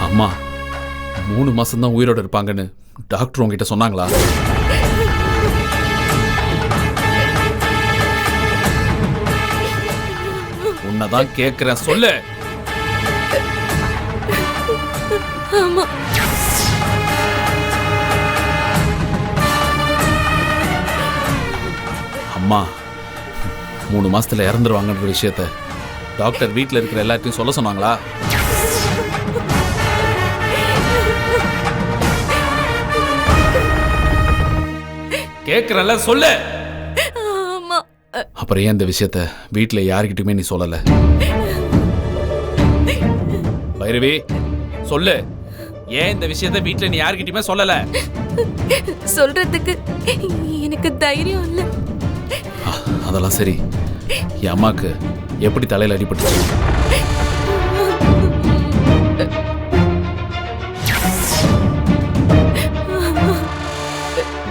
அம்மா 3 மாசம்தான் உயிரோட இருப்பாங்கன்னு டாக்டர் உங்ககிட்ட சொன்னாங்களா? உன்னதான் கேக்குறேன், சொல்லு. ஆமா. அம்மா 3 மாசத்துல இறந்துருவாங்கன்ற விஷயத்த டாக்டர் வீட்டுல இருக்கிற எல்லாத்தையும் சொல்ல சொன்னாங்களா? கேக்குறல, சொல்லு. ஆமா. அப்புறம் ஏன் இந்த விஷயத்த வீட்டுல யாருக்கிட்டுமே நீ சொல்லல? பைரவி, சொல்லு. ஏன் இந்த விஷயத்த வீட்டுல நீ யாருக்கிட்டுமே சொல்லல? சொல்றதுக்கு எனக்கு தைரியம் இல்ல. அதெல்லாம் சரி, என் அம்மாக்கு எப்படி தலையில அடிபட்டுச்சு?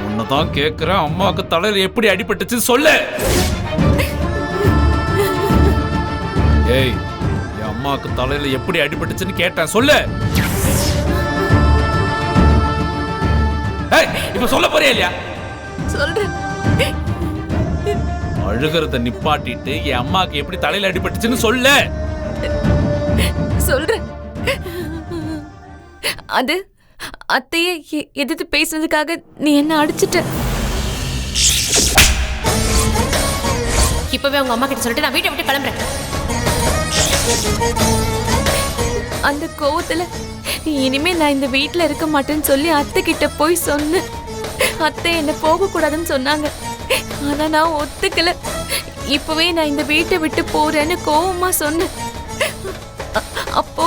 உன்னதான் கேக்குறேன், அம்மாவுக்கு தலையில எப்படி அடிபட்டுச்சு சொல்லு. ஏய், என் அம்மாவுக்கு தலையில எப்படி அடிபட்டுச்சுன்னு கேட்டேன், சொல்லு. இப்ப சொல்ல போறியா இல்லையா? சொல்றேன். அழுகிறத நிப்பாட்டிட்டு என் அம்மாக்கு எப்படி தலையில அடிபட்டுச்சுன்னு சொல்லு. சொல்றேன். அது அத்தையை எதிர்த்து பேசுனதுக்காக நீ என்ன அடிச்சிட்ட. இப்பவே உங்க அம்மா கிட்ட சொல்லிட்டு நான் வீட்டை விட்டு கிளம்புறேன். அந்த கோவத்துல இனிமே நான் இந்த வீட்டுல இருக்க மாட்டேன்னு சொல்லி அத்தை கிட்ட போய் சொன்னேன். அத்தை என்ன போக கூடாதுன்னு சொன்னாங்க. ஆனா நான் ஒத்துக்கல. இப்பவே நான் இந்த வீட்டை விட்டு போறேன்னு கோவமா சொன்னேன். அப்போ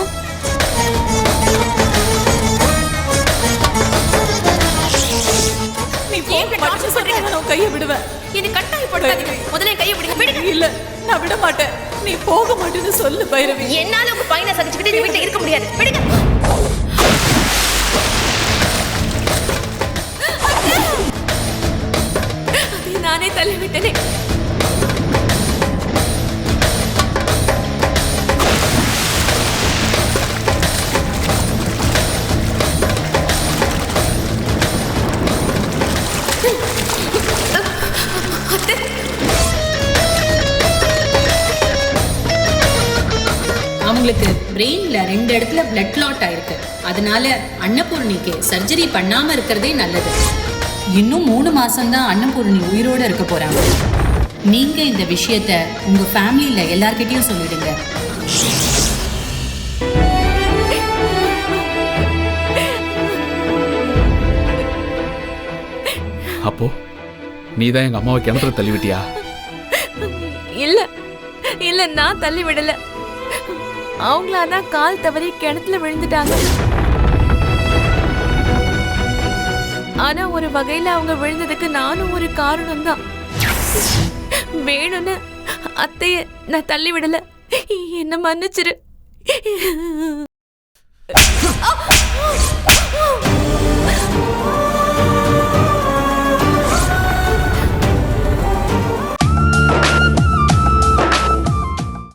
கைய விடுவேன். இது கட்டாயப்படுத்தாதீங்க. முதல்ல கையை விடுங்க. விடுங்க. இல்ல, நான் விட மாட்டேன். நீ போக மாட்டேன்னு சொல்லு பைரவி. என்னால உங்க பையனை சகிச்சுக்கிட்டு இந்த வீட்டுல இருக்க முடியாது. விடுங்க. நானே தள்ளி விட்டேனே. அவங்களுக்கு பிரெயின்ல 2 இடத்துல பிளட் கிளாட் ஆயிருக்கு. அதனால அன்னபூர்ணிக்கு சர்ஜரி பண்ணாம இருக்கிறதே நல்லது. இன்னும் 3 மாசம்தான் அன்னபூர்ணி உயிரோட இருக்க போறாங்க. நீங்க இந்த விஷயத்த உங்க ஃபேமிலியில எல்லார்கிட்டயும் சொல்லிடுங்க. அப்போ நீதான் எங்க அம்மாவை கிணத்துல தள்ளி விட்டியா? இல்ல இல்ல, நான் தள்ளி விடல. அவங்களாதான் கால் தவறி கிணத்துல விழுந்துட்டாங்க. ஆனா ஒரு வகையில அவங்க விழுந்ததுக்கு நானும் ஒரு காரணம் தான். வேணும்னு அத்தைய நான் தள்ளி விடல. என்ன மன்னிச்சிரு.